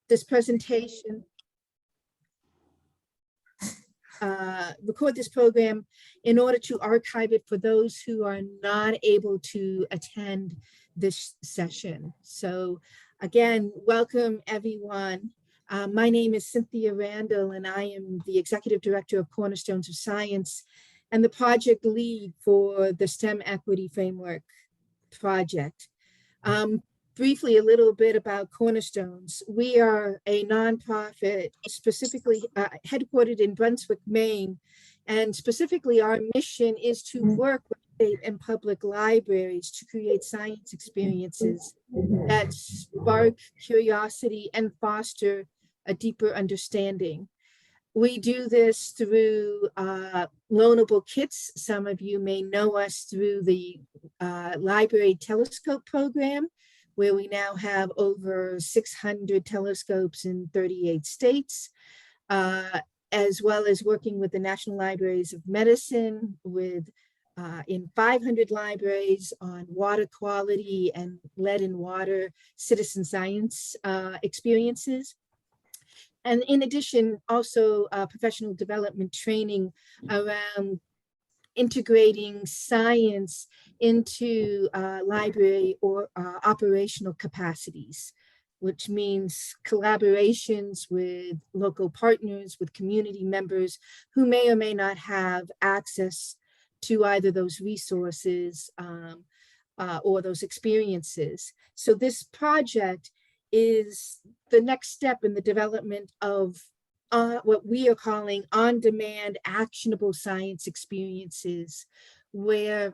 this presentation, record this program in order to archive it for those who are not able to attend this session. So again, welcome everyone. My name is Cynthia Randall, and I am the Executive Director of Cornerstones of Science and the project lead for the STEM Equity Framework project. Briefly, a little bit about Cornerstones. We are a nonprofit specifically headquartered in Brunswick, Maine, and specifically our mission is to work with state and public libraries to create science experiences that spark curiosity and foster a deeper understanding. We do this through loanable kits. Some of you may know us through the Library Telescope program, where we now have over 600 telescopes in 38 states, as well as working with the National Libraries of Medicine in 500 libraries on water quality and lead in water citizen science experiences. And in addition, also professional development training around integrating science into library or operational capacities, which means collaborations with local partners, with community members who may or may not have access to either those resources or those experiences. So this project is the next step in the development of what we are calling on-demand actionable science experiences, where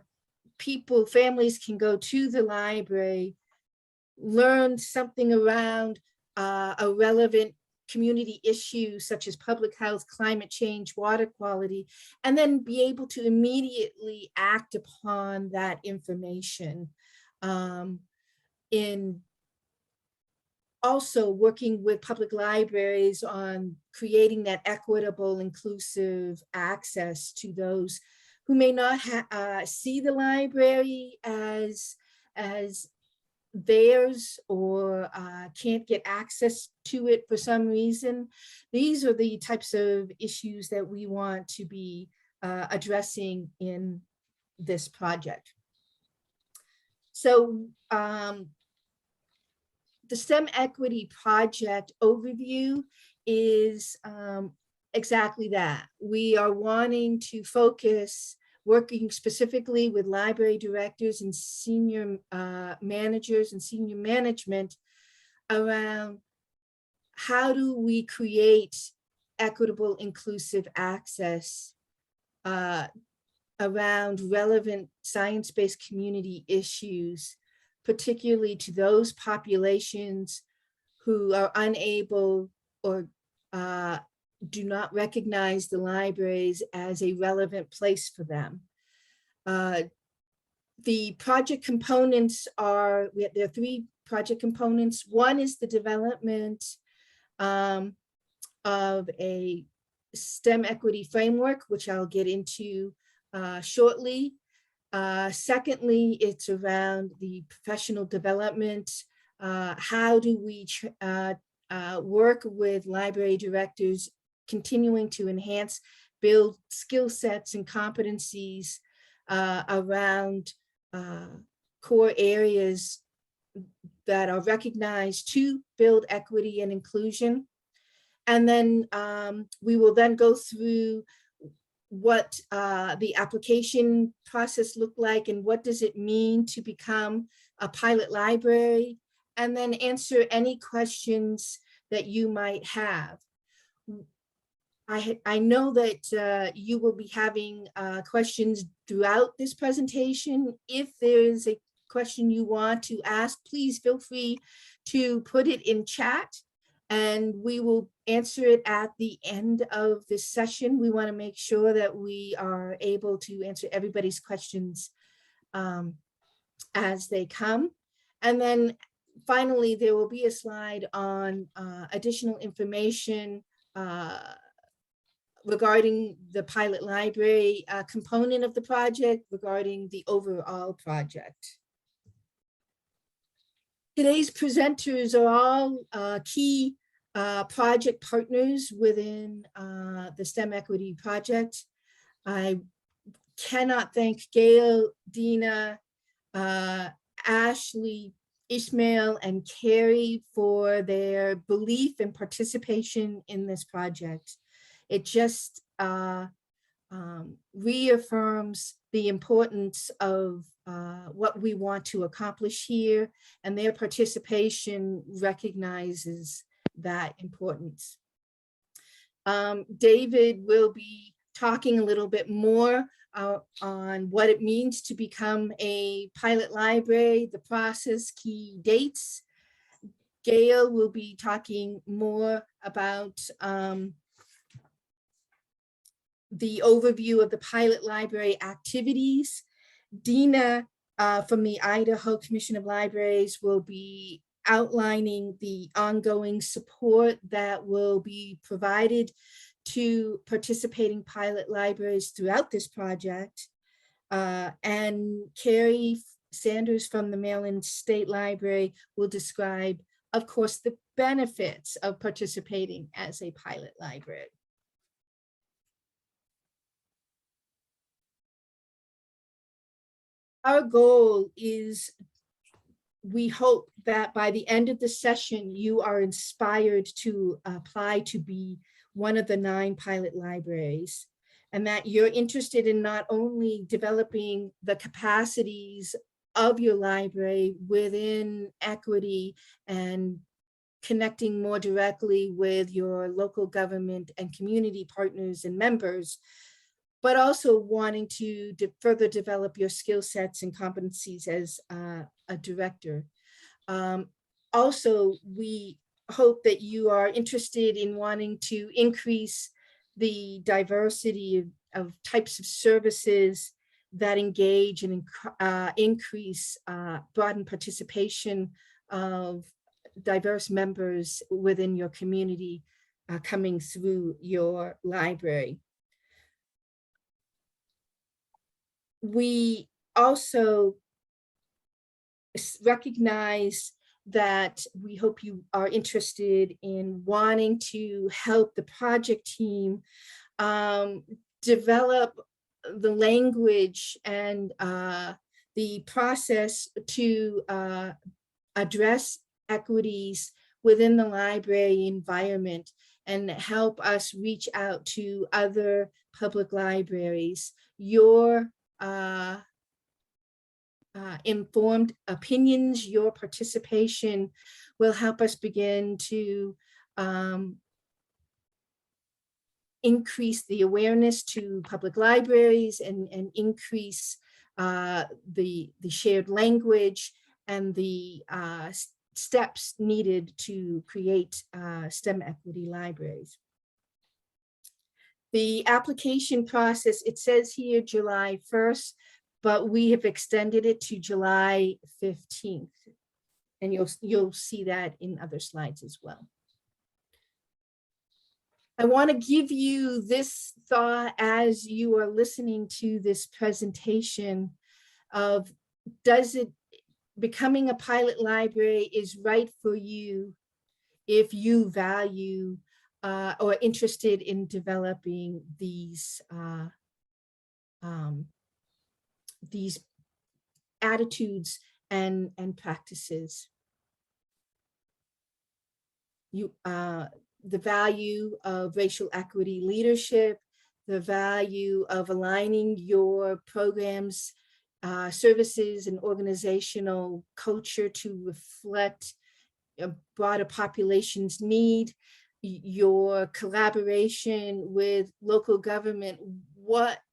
families can go to the library, learn something around a relevant community issue such as public health, climate change, water quality, and then be able to immediately act upon that information in also working with public libraries on creating that equitable, inclusive access to those who may not see the library as theirs or can't get access to it for some reason. These are the types of issues that we want to be addressing in this project. So the STEM Equity Project overview is exactly that. We are wanting to focus, working specifically with library directors and senior managers and senior management around how do we create equitable, inclusive access around relevant science-based community issues, particularly to those populations who are unable or do not recognize the libraries as a relevant place for them. The project components are, there are 3 project components. One is the development of a STEM equity framework, which I'll get into shortly. Secondly, it's around the professional development. How do we work with library directors, continuing to enhance, build skill sets and competencies around core areas that are recognized to build equity and inclusion. And then we will then go through what the application process looked like and what does it mean to become a pilot library, and then answer any questions that you might have. I know that you will be having questions throughout this presentation. If there's a question you want to ask, please feel free to put it in chat and we will answer it at the end of this session. We want to make sure that we are able to answer everybody's questions as they come. And then finally, there will be a slide on additional information regarding the pilot library component of the project, regarding the overall project. Today's presenters are all key project partners within the STEM Equity Project. I cannot thank GAIL, DEANA, Ashley, Ishmael, and CARRIE for their belief and participation in this project. It just reaffirms the importance of what we want to accomplish here, and their participation recognizes that importance. David will be talking a little bit more on what it means to become a pilot library, the process, key dates. GAIL will be talking more about the overview of the pilot library activities. DEANA from the Idaho Commission of Libraries will be outlining the ongoing support that will be provided to participating pilot libraries throughout this project. And Carrie Sanders from the Maryland State Library will describe, of course, the benefits of participating as a pilot library. Our goal is, we hope that by the end of the session, you are inspired to apply to be one of the 9 pilot libraries, and that you're interested in not only developing the capacities of your library within equity and connecting more directly with your local government and community partners and members, but also wanting to further develop your skill sets and competencies as a director. Also, we hope that you are interested in wanting to increase the diversity of types of services that engage and increase broaden participation of diverse members within your community coming through your library. We also recognize that we hope you are interested in wanting to help the project team develop the language and the process to address equities within the library environment and help us reach out to other public libraries. Your informed opinions, your participation will help us begin to increase the awareness to public libraries and increase the shared language and the steps needed to create STEM equity libraries. The application process, it says here July 1st, but we have extended it to July 15th. And you'll see that in other slides as well. I want to give you this thought as you are listening to this presentation of, becoming a pilot library is right for you if you value or interested in developing these attitudes and practices. The value of racial equity leadership, the value of aligning your programs, services, and organizational culture to reflect a broader population's need, your collaboration with local government.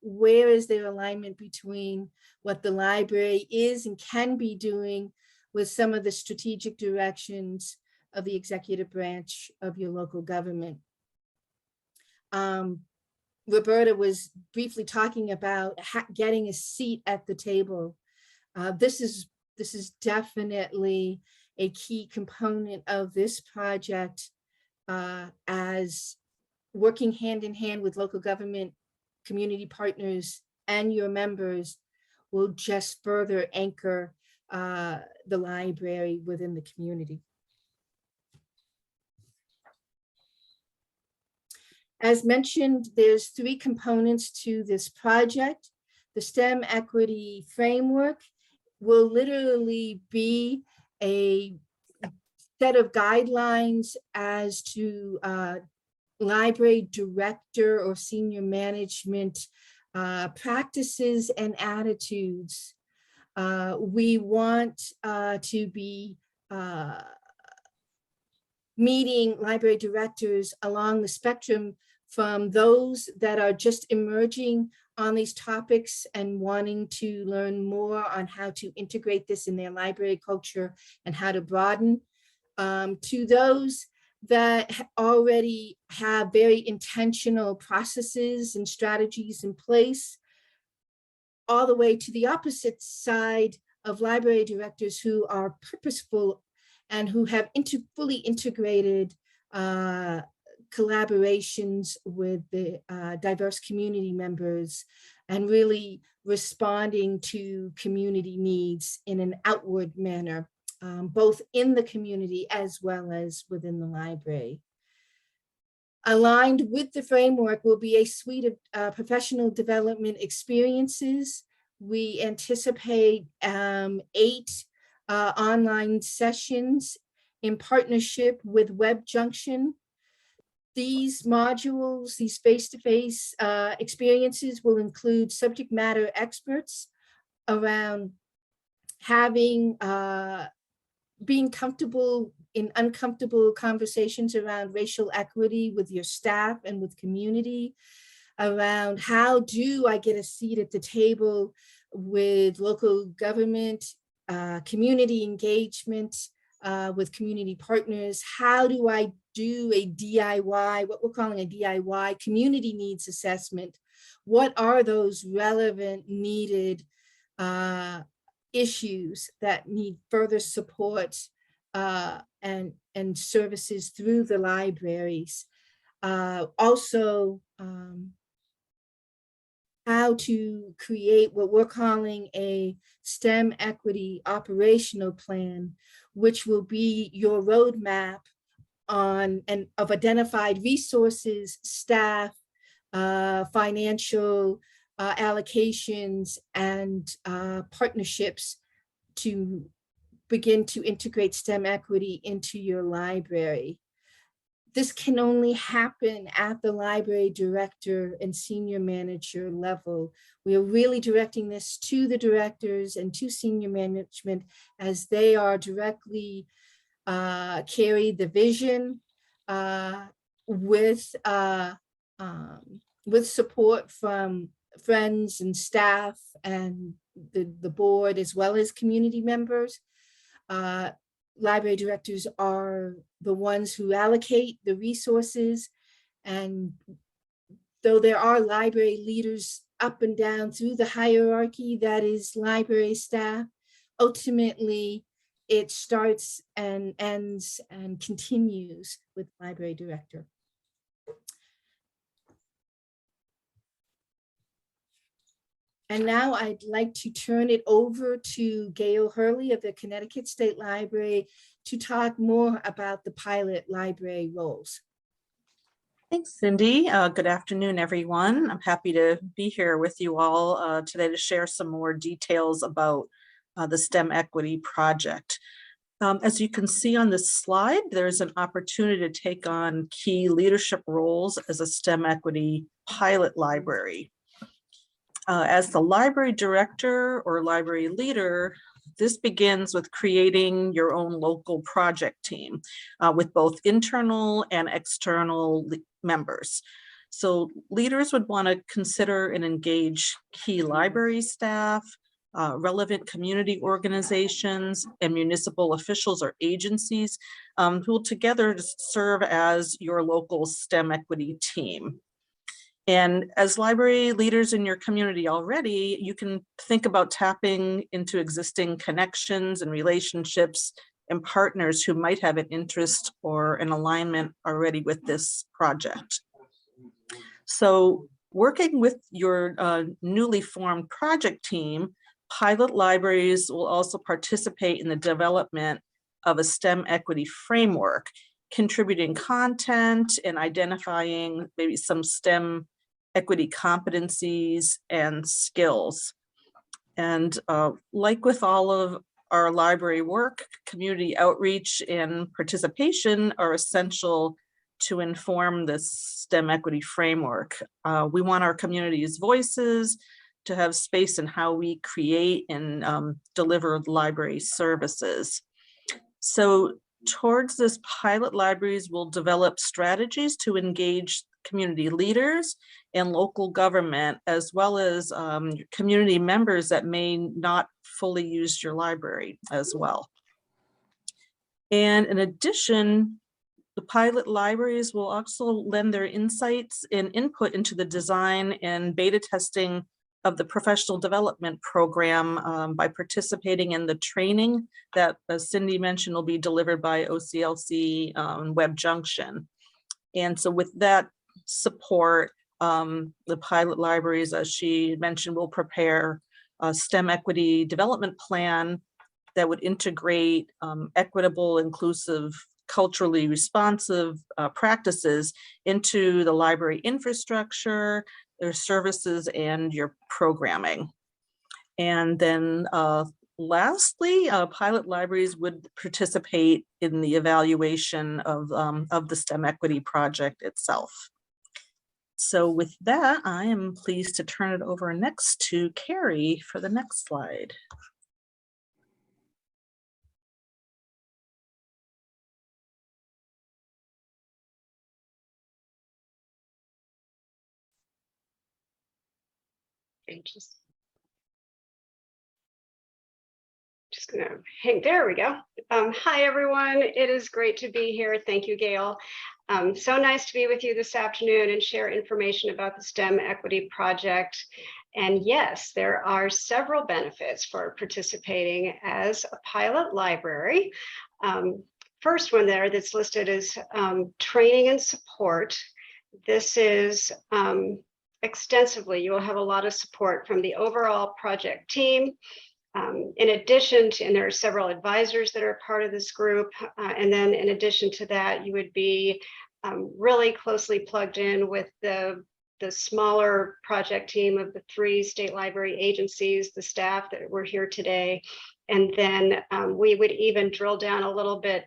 Where is there alignment between what the library is and can be doing with some of the strategic directions of the executive branch of your local government? Roberta was briefly talking about getting a seat at the table. This is definitely a key component of this project, as working hand in hand with local government, community partners, and your members will just further anchor the library within the community. As mentioned, there's 3 components to this project. The STEM equity framework will literally be a set of guidelines as to library director or senior management practices and attitudes. We want to be meeting library directors along the spectrum, from those that are just emerging on these topics and wanting to learn more on how to integrate this in their library culture and how to broaden, to those that already have very intentional processes and strategies in place, all the way to the opposite side of library directors who are purposeful and who have fully integrated collaborations with the diverse community members and really responding to community needs in an outward manner, both in the community as well as within the library. Aligned with the framework will be a suite of professional development experiences. We anticipate 8 online sessions in partnership with Web Junction. These modules, these face-to-face experiences will include subject matter experts around having, being comfortable in uncomfortable conversations around racial equity with your staff and with community, around how do I get a seat at the table with local government, community engagement with community partners. How do I do a DIY, what we're calling a DIY community needs assessment? What are those relevant, needed issues that need further support and services through the libraries? Also, how to create what we're calling a STEM equity operational plan, which will be your roadmap on and of identified resources, staff, financial allocations, and partnerships to begin to integrate STEM equity into your library. This can only happen at the library director and senior manager level. We are really directing this to the directors and to senior management as they are directly carry the vision with support from friends and staff and the board, as well as community members. Library directors are the ones who allocate the resources, and though there are library leaders up and down through the hierarchy that is library staff, ultimately it starts and ends and continues with library director. And now I'd like to turn it over to GAIL HURLEY of the Connecticut State Library to talk more about the pilot library roles. Thanks, Cindy. Good afternoon, everyone. I'm happy to be here with you all today to share some more details about the STEM Equity Project. As you can see on this slide, there's an opportunity to take on key leadership roles as a STEM Equity pilot library. As the library director or library leader, this begins with creating your own local project team with both internal and external members. So leaders would want to consider and engage key library staff, relevant community organizations, and municipal officials or agencies who will together serve as your local STEM equity team. And as library leaders in your community already, you can think about tapping into existing connections and relationships and partners who might have an interest or an alignment already with this project. So working with your newly formed project team, pilot libraries will also participate in the development of a STEM equity framework. contributing content and identifying maybe some STEM equity competencies and skills. And like with all of our library work, community outreach and participation are essential to inform this STEM equity framework. We want our community's voices to have space in how we create and deliver library services. So towards this pilot, libraries will develop strategies to engage community leaders and local government, as well as community members that may not fully use your library as well. And in addition, the pilot libraries will also lend their insights and input into the design and beta testing of the professional development program by participating in the training that, as Cindy mentioned, will be delivered by OCLC Web Junction. And so with that support, the pilot libraries, as she mentioned, will prepare a STEM equity development plan that would integrate equitable, inclusive, culturally responsive practices into the library infrastructure, their services, and your programming. And then lastly, pilot libraries would participate in the evaluation of the STEM equity project itself. So with that, I am pleased to turn it over next to Carrie for the next slide. Just gonna hang, there we go. Hi everyone, it is great to be here. Thank you, Gail. So nice to be with you this afternoon and share information about the STEM Equity Project. And yes, there are several benefits for participating as a pilot library. First one there that's listed is training and support. This is extensively, you will have a lot of support from the overall project team. In addition to, and there are several advisors that are part of this group, and then in addition to that, you would be really closely plugged in with the smaller project team of the 3 state library agencies, the staff that were here today, and then we would even drill down a little bit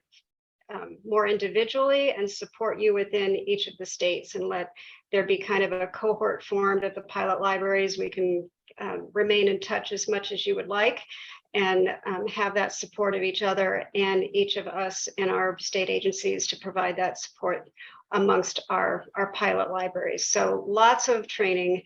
more individually and support you within each of the states and let there be kind of a cohort formed of the pilot libraries. We can remain in touch as much as you would like and have that support of each other and each of us in our state agencies to provide that support amongst our pilot libraries. So lots of training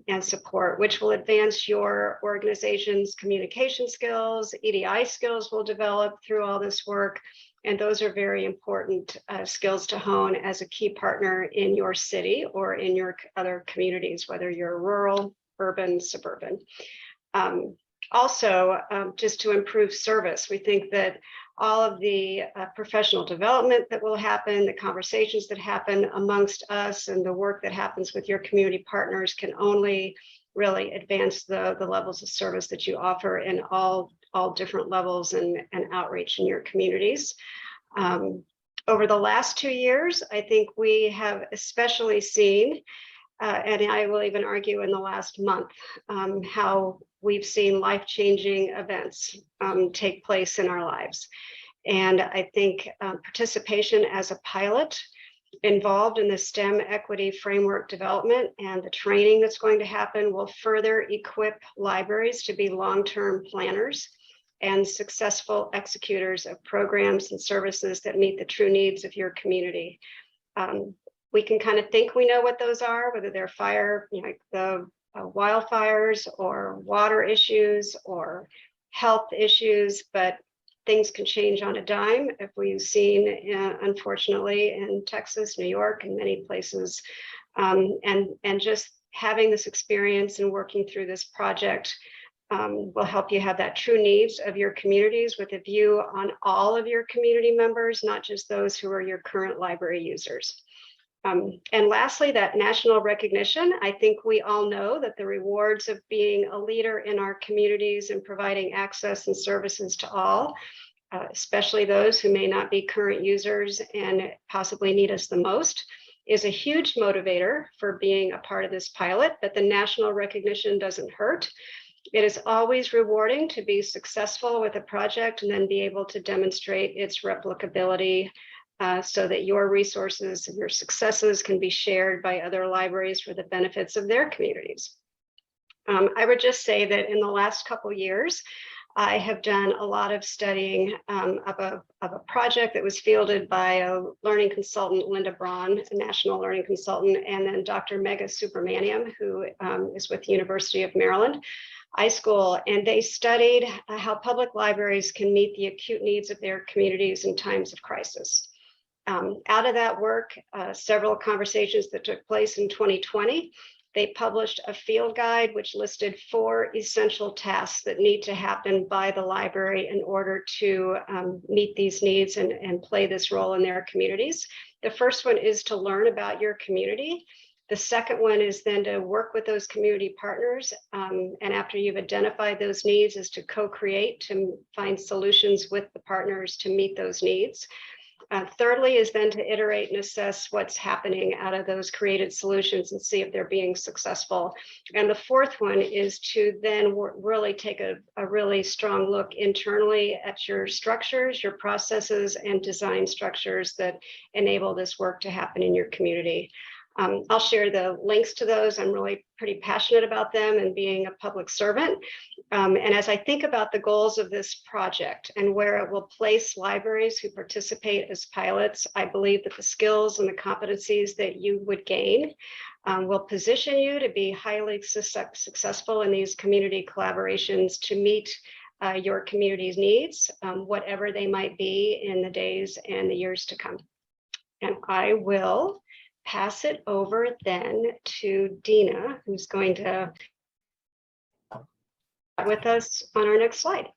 and support, which will advance your organization's communication skills. EDI skills will develop through all this work. And those are very important skills to hone as a key partner in your city or in your other communities, whether you're rural, urban, suburban. Also, just to improve service, we think that all of the professional development that will happen, the conversations that happen amongst us and the work that happens with your community partners can only really advance the levels of service that you offer in all different levels and outreach in your communities. Over the last 2 years, I think we have especially seen, and I will even argue in the last month, how we've seen life-changing events take place in our lives. And I think participation as a pilot involved in the STEM equity framework development and the training that's going to happen will further equip libraries to be long-term planners and successful executors of programs and services that meet the true needs of your community. We can kind of think we know what those are, whether they're fire, like the wildfires or water issues or health issues, but things can change on a dime, if we've seen, unfortunately, in Texas, New York, and many places. And just having this experience and working through this project will help you have that true needs of your communities with a view on all of your community members, not just those who are your current library users. And lastly, that national recognition. I think we all know that the rewards of being a leader in our communities and providing access and services to all especially those who may not be current users and possibly need us the most, is a huge motivator for being a part of this pilot, but the national recognition doesn't hurt. It is always rewarding to be successful with a project and then be able to demonstrate its replicability so that your resources and your successes can be shared by other libraries for the benefits of their communities. I would just say that in the last couple years, I have done a lot of studying of a project that was fielded by a learning consultant, Linda Braun, a national learning consultant, and then Dr. Megha Subramaniam, who is with the University of Maryland iSchool, and they studied how public libraries can meet the acute needs of their communities in times of crisis. Out of that work, several conversations that took place in 2020, they published a field guide which listed 4 essential tasks that need to happen by the library in order to meet these needs and play this role in their communities. The first one is to learn about your community. The second one is then to work with those community partners. And after you've identified those needs, is to co-create, to find solutions with the partners to meet those needs. Thirdly is then to iterate and assess what's happening out of those created solutions and see if they're being successful. And the fourth one is to then really take a really strong look internally at your structures, your processes, and design structures that enable this work to happen in your community. I'll share the links to those. I'm really pretty passionate about them and being a public servant. And as I think about the goals of this project and where it will place libraries who participate as pilots, I believe that the skills and the competencies that you would gain will position you to be highly successful in these community collaborations to meet your community's needs, whatever they might be in the days and the years to come. And I will pass it over then to DEANA, who's going to with us on our next slide.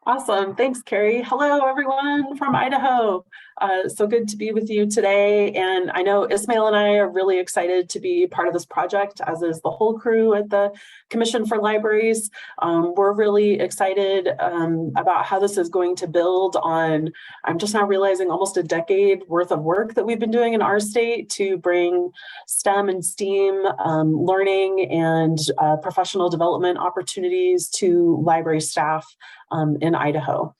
Awesome. Thanks, Carrie. Hello, everyone from Idaho. So good to be with you today. And I know Ismail and I are really excited to be part of this project, as is the whole crew at the Commission for Libraries. We're really excited about how this is going to build on, I'm just now realizing, almost a decade worth of work that we've been doing in our state to bring STEM and STEAM learning and professional development opportunities to library staff in Idaho.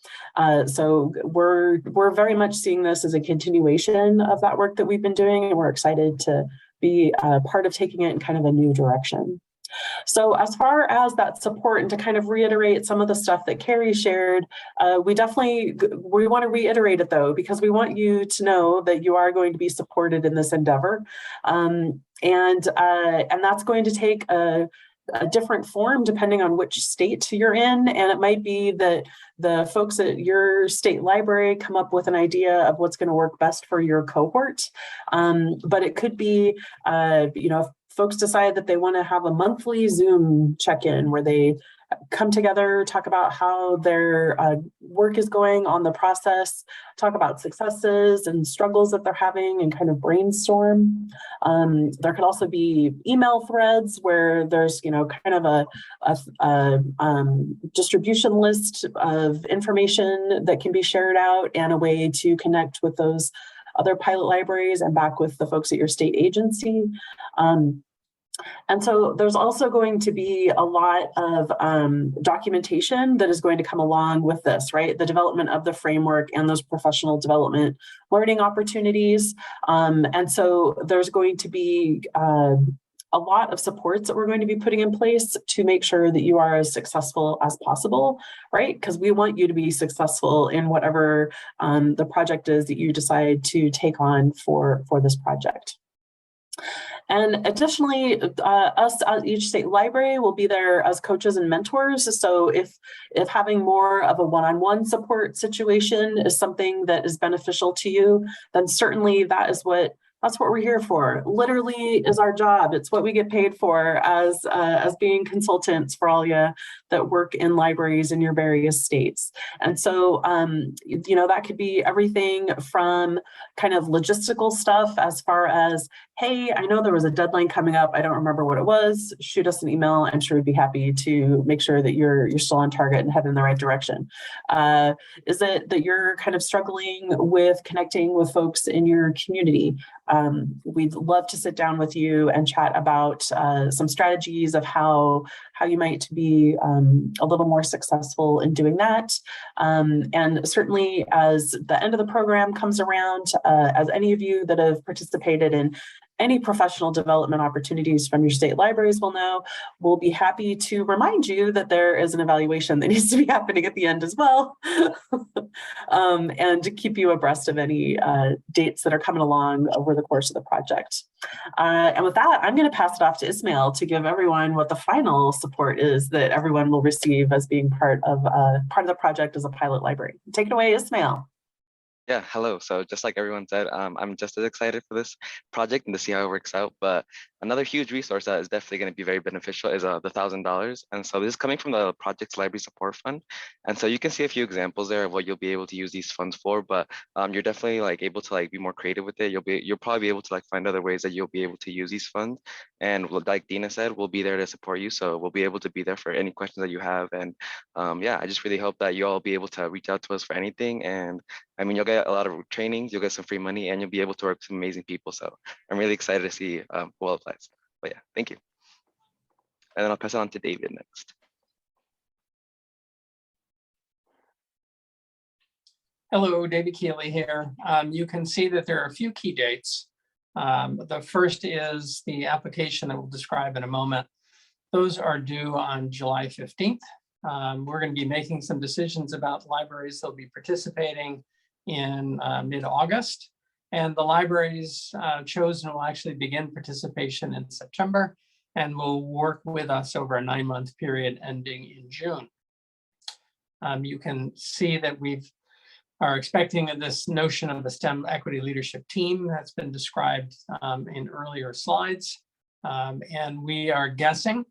So we're very much seeing this as a continuation of that work that we've been doing, and we're excited to be part of taking it in kind of a new direction. So as far as that support, and to kind of reiterate some of the stuff that Carrie shared, we want to reiterate it though, because we want you to know that you are going to be supported in this endeavor. And that's going to take a different form depending on which state you're in. And it might be that the folks at your state library come up with an idea of what's going to work best for your cohort. But it could be, if folks decide that they want to have a monthly Zoom check-in where they come together, talk about how their work is going on the process, talk about successes and struggles that they're having, and kind of brainstorm. There could also be email threads where there's, kind of a distribution list of information that can be shared out, and a way to connect with those other pilot libraries and back with the folks at your state agency. And so there's also going to be a lot of documentation that is going to come along with this, right? The development of the framework and those professional development learning opportunities. And so there's going to be a lot of supports that we're going to be putting in place to make sure that you are as successful as possible, right? Because we want you to be successful in whatever the project is that you decide to take on for this project. And additionally, us at each state library will be there as coaches and mentors. So if having more of a one-on-one support situation is something that is beneficial to you, then certainly that's what we're here for. Literally is our job. It's what we get paid for as being consultants for all you that work in libraries in your various states. And so, that could be everything from kind of logistical stuff as far as, hey, I know there was a deadline coming up. I don't remember what it was. Shoot us an email. I'm sure we'd be happy to make sure that you're still on target and heading in the right direction. Is it that you're kind of struggling with connecting with folks in your community? We'd love to sit down with you and chat about some strategies of how you might be a little more successful in doing that. And certainly as the end of the program comes around, as any of you that have participated in any professional development opportunities from your state libraries will know, we'll be happy to remind you that there is an evaluation that needs to be happening at the end as well, and to keep you abreast of any dates that are coming along over the course of the project. And with that, I'm going to pass it off to Ismail to give everyone what the final support is that everyone will receive as being part of the project as a pilot library. Take it away, Ismail. Yeah, hello. So just like everyone said, I'm just as excited for this project and to see how it works out. But another huge resource that is definitely going to be very beneficial is the $1,000. And so this is coming from the Project's Library Support Fund. And so you can see a few examples there of what you'll be able to use these funds for. But you're definitely like able to like be more creative with it. You'll probably be able to like find other ways that you'll be able to use these funds. And like DEANA said, we'll be there to support you. So we'll be able to be there for any questions that you have. And yeah, I just really hope that you all be able to reach out to us for anything. And I mean, you'll get a lot of trainings, you'll get some free money, and you'll be able to work with some amazing people. So I'm really excited to see who all applies. But yeah, thank you. And then I'll pass it on to David next. Hello, David Keeley here. You can see that there are a few key dates. The first is the application that we'll describe in a moment. Those are due on July 15th. We're going to be making some decisions about libraries that will be participating in mid-August, and the libraries chosen will actually begin participation in September and will work with us over a 9-month period ending in June. You can see that we are expecting this notion of the STEM equity leadership team that's been described in earlier slides, and we are guessing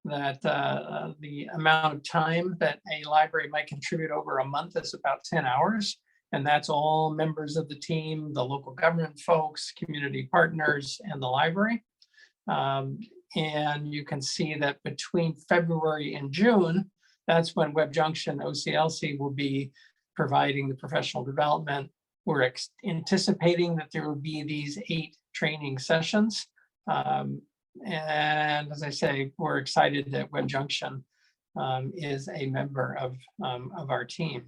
that the amount of time that a library might contribute over a month is about 10 hours. And that's all members of the team, the local government folks, community partners, and the library. And you can see that between February and June, that's when Web Junction OCLC will be providing the professional development. We're anticipating that there will be these 8 training sessions. And as I say, we're excited that Web Junction is a member of our team.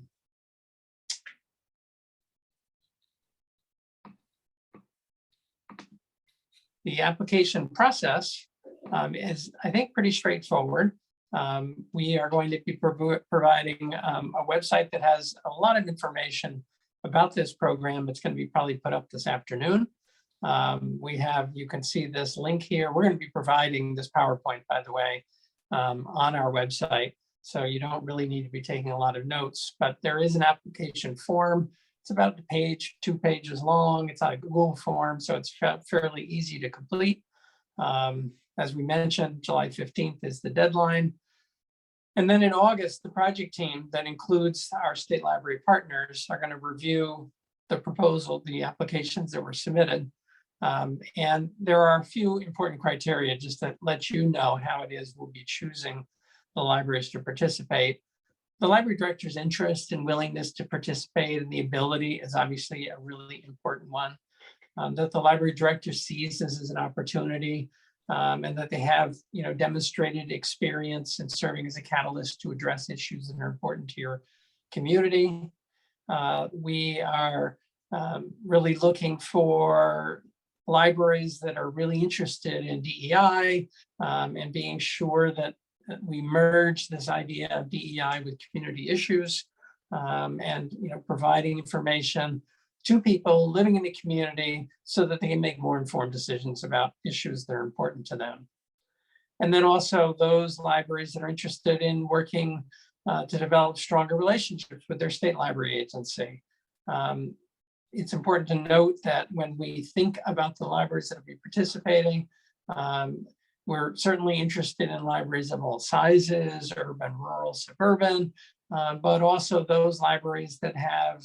The application process is, I think, pretty straightforward. We are going to be providing a website that has a lot of information about this program. It's going to be probably put up this afternoon. You can see this link here. We're going to be providing this PowerPoint, by the way, on our website. So you don't really need to be taking a lot of notes, but there is an application form. It's about a page, 2 pages long. It's on a Google form, so it's fairly easy to complete. As we mentioned, July 15th is the deadline. And then in August, the project team that includes our state library partners are going to review the proposal, the applications that were submitted. And there are a few important criteria just to let you know how it is we'll be choosing the libraries to participate. The library director's interest and willingness to participate and the ability is obviously a really important one. That the library director sees this as an opportunity, and that they have, demonstrated experience in serving as a catalyst to address issues that are important to your community. We are really looking for libraries that are really interested in DEI and being sure that we merge this idea of DEI with community issues, and providing information to people living in the community so that they can make more informed decisions about issues that are important to them. And then also those libraries that are interested in working to develop stronger relationships with their state library agency. It's important to note that when we think about the libraries that will be participating, we're certainly interested in libraries of all sizes, urban, rural, suburban, but also those libraries that have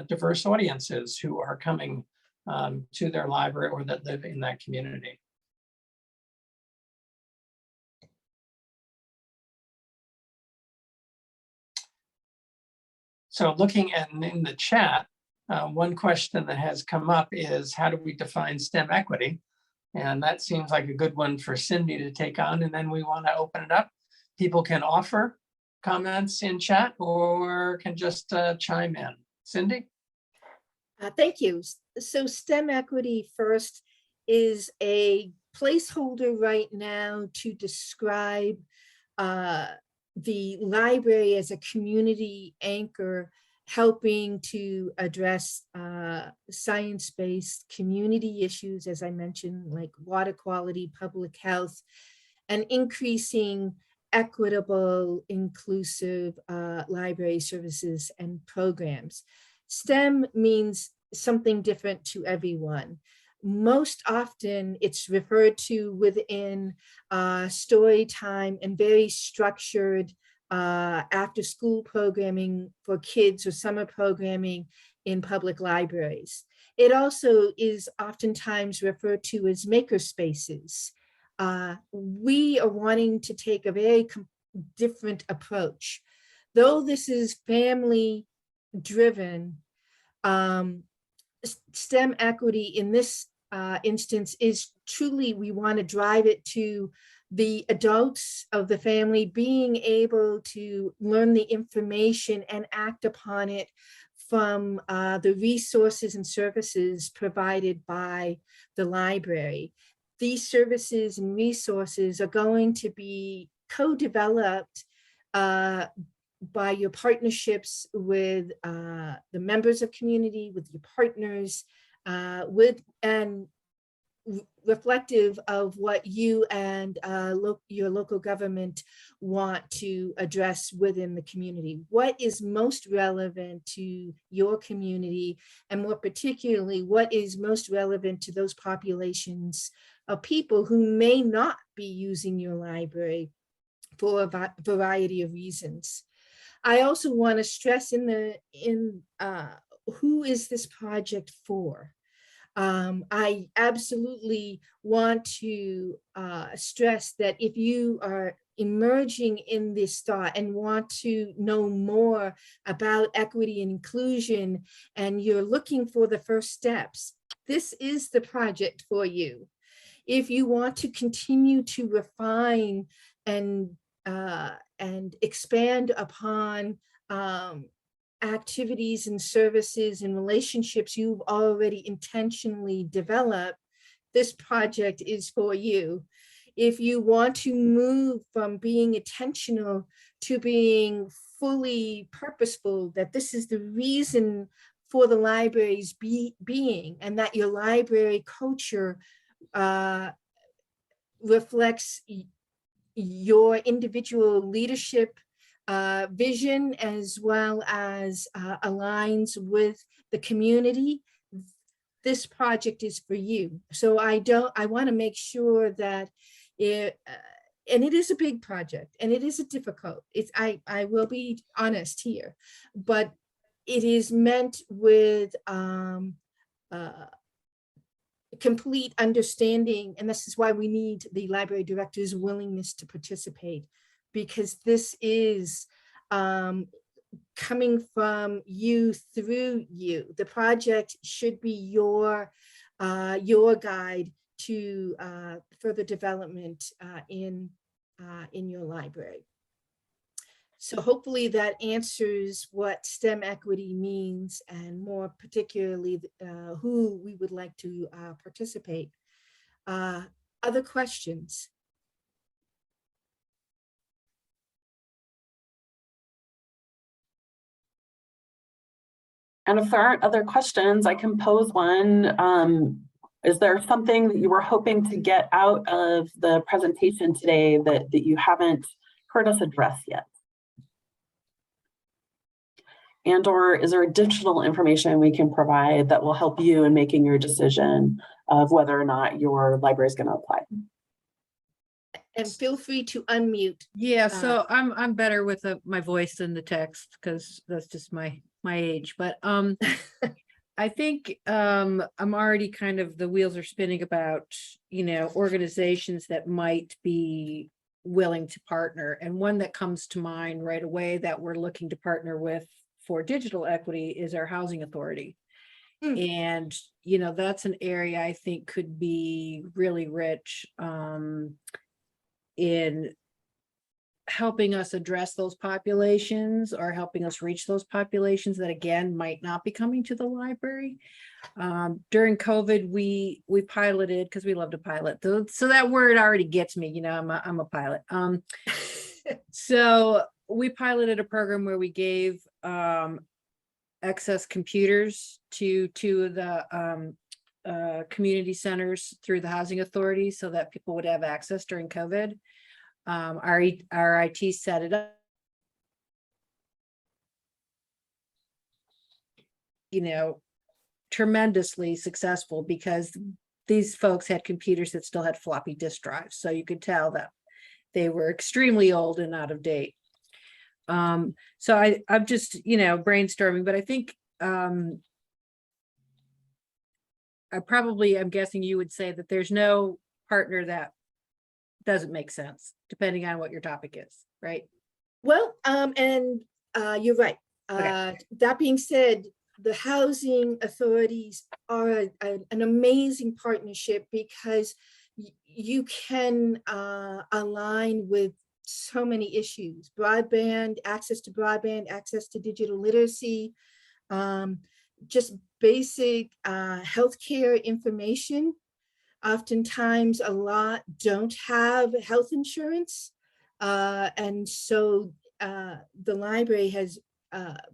diverse audiences who are coming to their library or that live in that community. So looking at in the chat, one question that has come up is, how do we define STEM equity? And that seems like a good one for Cindy to take on. And then we want to open it up. People can offer comments in chat or can just chime in. Cindy? Thank you. So STEM equity first is a placeholder right now to describe the library as a community anchor, helping to address science-based community issues, as I mentioned, like water quality, public health, and increasing equitable, inclusive library services and programs. STEM means something different to everyone. Most often it's referred to within story time and very structured after school programming for kids or summer programming in public libraries. It also is oftentimes referred to as maker spaces. We are wanting to take a very different approach. Though this is family driven, STEM equity in this instance is truly, we want to drive it to the adults of the family being able to learn the information and act upon it from the resources and services provided by the library. These services and resources are going to be co-developed by your partnerships with the members of community, with your partners, and reflective of what you and your local government want to address within the community. What is most relevant to your community, and more particularly, what is most relevant to those populations of people who may not be using your library for a variety of reasons. I also want to stress who is this project for? I absolutely want to stress that if you are emerging in this thought and want to know more about equity and inclusion, and you're looking for the first steps, this is the project for you. If you want to continue to refine and expand upon activities and services and relationships you've already intentionally developed, this project is for you. If you want to move from being intentional to being fully purposeful, that this is the reason for the library's being, and that your library culture reflects your individual leadership vision, as well as aligns with the community, this project is for you. So I want to make sure that and it is a big project, and it is a difficult, I will be honest here, but it is meant with complete understanding, and this is why we need the library director's willingness to participate, because this is coming from you through you. The project should be your guide to further development in your library. So hopefully that answers what STEM equity means, and more particularly who we would like to participate. Other questions? And if there aren't other questions, I can pose one. Is there something that you were hoping to get out of the presentation today that you haven't heard us address yet? And/or is there additional information we can provide that will help you in making your decision of whether or not your library is going to apply? And feel free to unmute. Yeah, so I'm better with my voice than the text, because that's just my age. But I think I'm already kind of, the wheels are spinning about, organizations that might be willing to partner. And one that comes to mind right away that we're looking to partner with for digital equity is our housing authority. And, that's an area I think could be really rich in helping us address those populations or helping us reach those populations that again might not be coming to the library. During COVID, we piloted, because we love to pilot, so that word already gets me, I'm a pilot. So we piloted a program where we gave excess computers to two of the community centers through the housing authority so that people would have access during COVID. Our IT set it up, tremendously successful because these folks had computers that still had floppy disk drives. So you could tell that they were extremely old and out of date. So I'm just, brainstorming, but I think I'm guessing you would say that there's no partner that doesn't make sense, depending on what your topic is, right? Well, and you're right. Okay. That being said, the housing authorities are an amazing partnership because you can align with so many issues: broadband, access to digital literacy, just basic healthcare information. Oftentimes, a lot don't have health insurance. And so the library has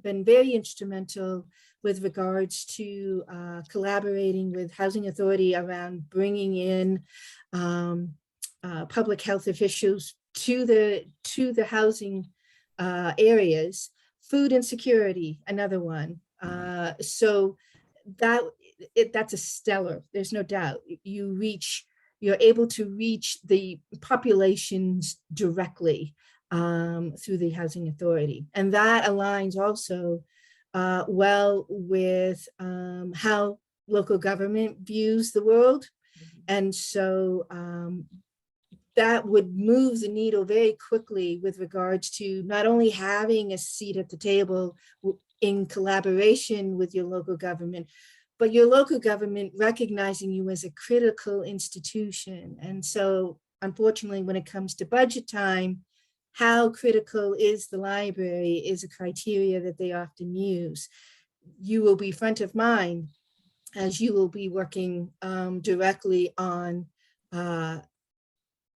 been very instrumental with regards to collaborating with Housing Authority around bringing in public health officials to the housing areas. Food insecurity, another one. So that's a stellar, there's no doubt. You're able to reach the populations directly through the housing authority. And that aligns also well with how local government views the world. And so that would move the needle very quickly with regards to not only having a seat at the table in collaboration with your local government, but your local government recognizing you as a critical institution. And so, unfortunately, when it comes to budget time, how critical is the library is a criteria that they often use. You will be front of mind as you will be working directly on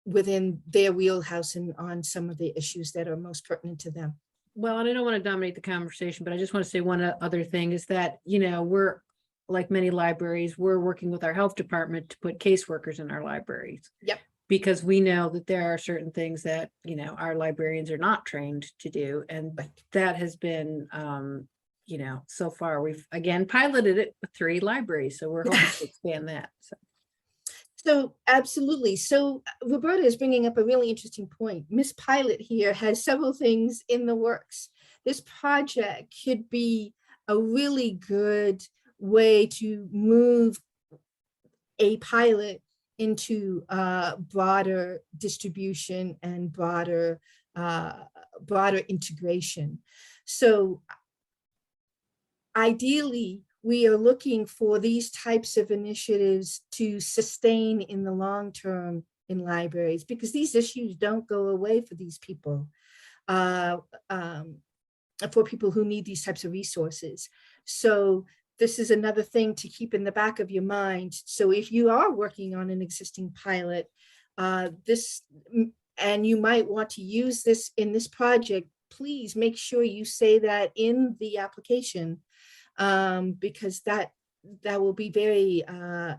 within their wheelhouse and on some of the issues that are most pertinent to them. Well, and I don't want to dominate the conversation, but I just want to say one other thing is that, we're, like many libraries, we're working with our health department to put caseworkers in our libraries. Yep. Because we know that there are certain things that, our librarians are not trained to do. And that has been, so far we've, again, piloted it with 3 libraries. So we're hoping to expand that. So absolutely. So Roberta is bringing up a really interesting point. Miss Pilot here has several things in the works. This project could be a really good way to move a pilot into broader distribution and broader integration. So ideally, we are looking for these types of initiatives to sustain in the long term in libraries, because these issues don't go away for these people, for people who need these types of resources. So this is another thing to keep in the back of your mind. So if you are working on an existing pilot, and you might want to use this in this project, please make sure you say that in the application, because that will be very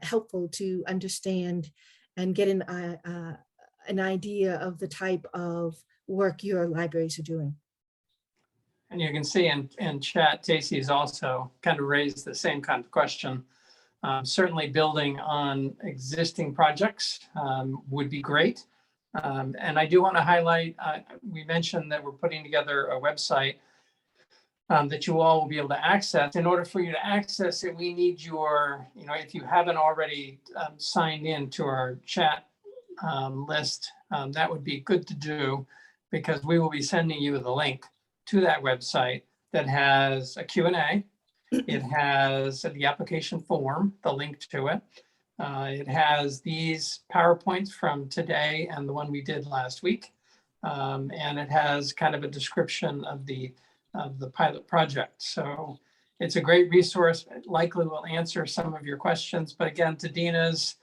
helpful to understand and get an idea of the type of work your libraries are doing. And you can see in chat, Tacey's also kind of raised the same kind of question. Certainly building on existing projects would be great. And I do want to highlight, we mentioned that we're putting together a website that you all will be able to access. In order for you to access it, we need your, if you haven't already signed in to our chat list, that would be good to do, because we will be sending you the link to that website that has a Q&A. It has the application form, the link to it. It has these PowerPoints from today and the one we did last week. And it has kind of a description of the pilot project. So it's a great resource. It likely will answer some of your questions. But again, to DEANA's,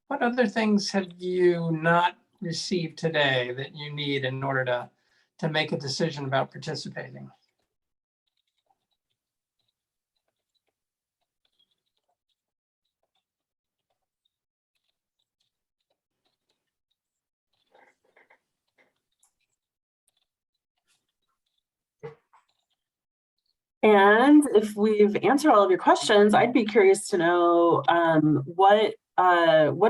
what other things have you not received today that you need in order to make a decision about participating? And if we've answered all of your questions, I'd be curious to know what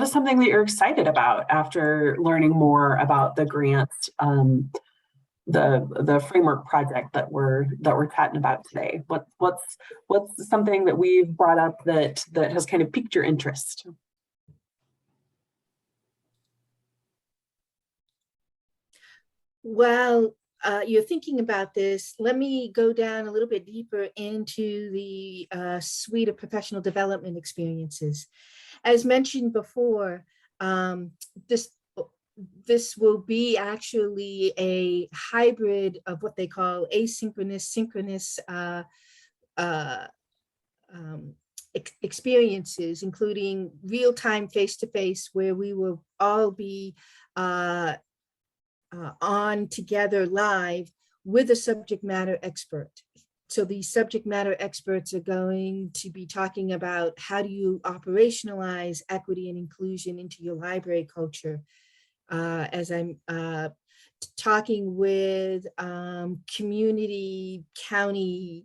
is something that you're excited about after learning more about the grant, the framework project that we're chatting about today. What's something that we've brought up that has kind of piqued your interest? Well, you're thinking about this. Let me go down a little bit deeper into the suite of professional development experiences. As mentioned before, this will be actually a hybrid of what they call asynchronous, synchronous experiences, including real-time face-to-face, where we will all be on together live with a subject matter expert. So these subject matter experts are going to be talking about how do you operationalize equity and inclusion into your library culture. As I'm talking with community, county,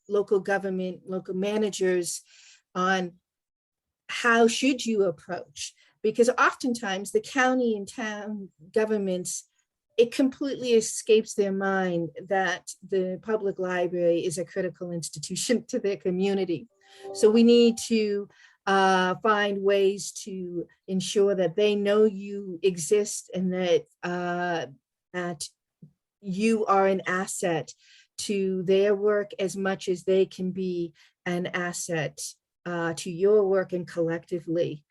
local government, local managers on how should you approach, because oftentimes the county and town governments, it completely escapes their mind that the public library is a critical institution to their community. So we need to find ways to ensure that they know you exist and that that you are an asset to their work as much as they can be an asset to your work and collectively.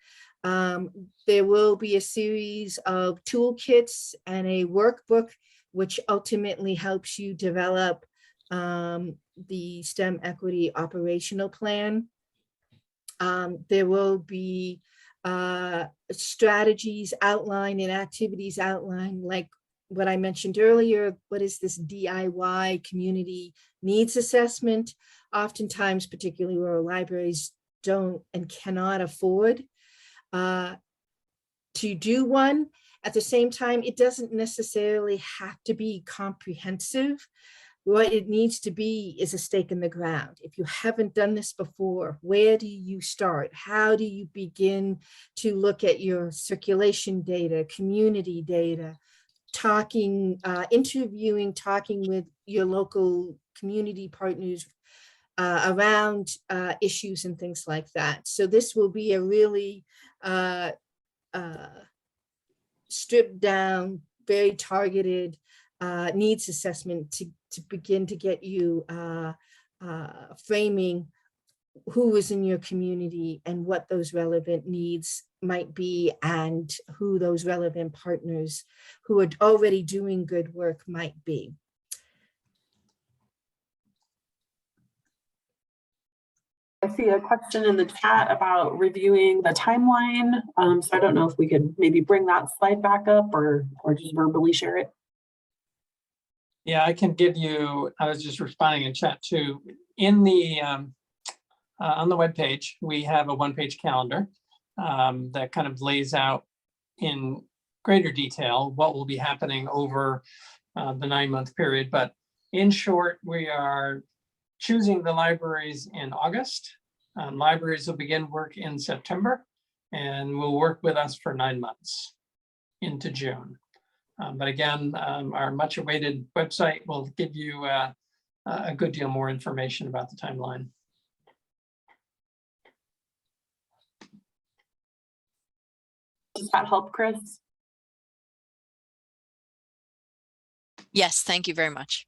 There will be a series of toolkits and a workbook which ultimately helps you develop the STEM equity operational plan. There will be strategies outlined and activities outlined, like what I mentioned earlier. What is this DIY community needs assessment? Oftentimes, particularly where libraries don't and cannot afford to do one. At the same time, it doesn't necessarily have to be comprehensive. What it needs to be is a stake in the ground. If you haven't done this before, where do you start? How do you begin to look at your circulation data, community data, interviewing, talking with your local community partners around issues and things like that. So this will be a really stripped down, very targeted needs assessment to begin to get you framing who is in your community and what those relevant needs might be, and who those relevant partners who are already doing good work might be. I see a question in the chat about reviewing the timeline. So I don't know if we could maybe bring that slide back up or just verbally share it. Yeah, I can give you, I was just responding in chat too. In the, on the webpage, we have a one-page calendar that kind of lays out in greater detail what will be happening over the 9-month period. But in short, we are choosing the libraries in August. Libraries will begin work in September and will work with us for 9 months into June. But again, our much awaited website will give you a good deal more information about the timeline. Does that help, Chris? Yes, thank you very much.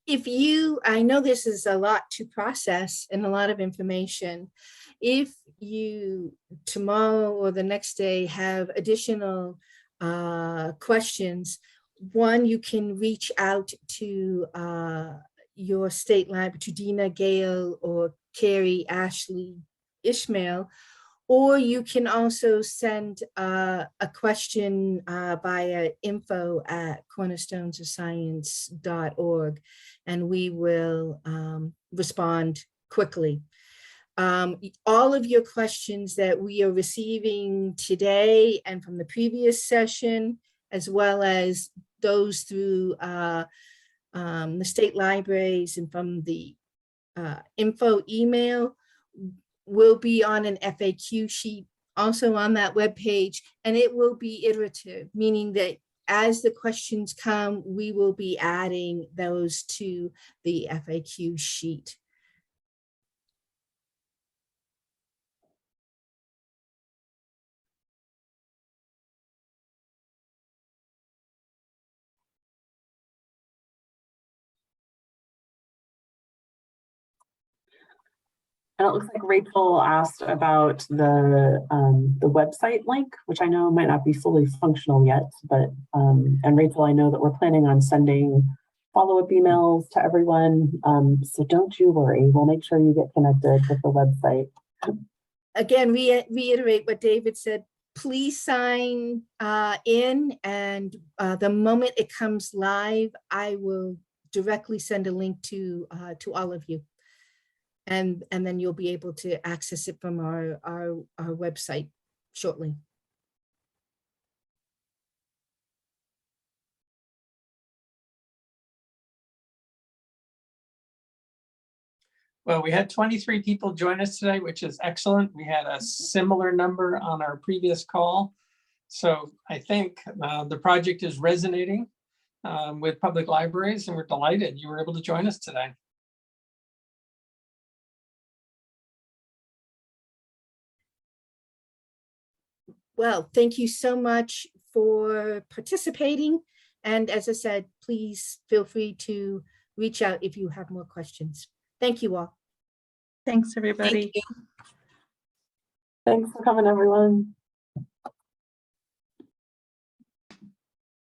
I know this is a lot to process and a lot of information. If you tomorrow or the next day have additional questions, one, you can reach out to your state library, to DEANA, GAIL, or CARRIE, Ashley, Ishmael, or you can also send a question via info@cornerstonesofscience.org, and we will respond quickly. All of your questions that we are receiving today and from the previous session, as well as those through the state libraries and from the info email, will be on an FAQ sheet also on that webpage, and it will be iterative, meaning that as the questions come, we will be adding those to the FAQ sheet. And it looks like Rachel asked about the website link, which I know might not be fully functional yet, but and Rachel, I know that we're planning on sending follow-up emails to everyone. So don't you worry, we'll make sure you get connected with the website. Again, reiterate what David said. Please sign in, and the moment it comes live, I will directly send a link to all of you. And then you'll be able to access it from our website shortly. Well, we had 23 people join us today, which is excellent. We had a similar number on our previous call. So I think the project is resonating with public libraries, and we're delighted you were able to join us today. Well, thank you so much for participating. And as I said, please feel free to reach out if you have more questions. Thank you all. Thanks, everybody. Thank you. Thanks for coming, everyone.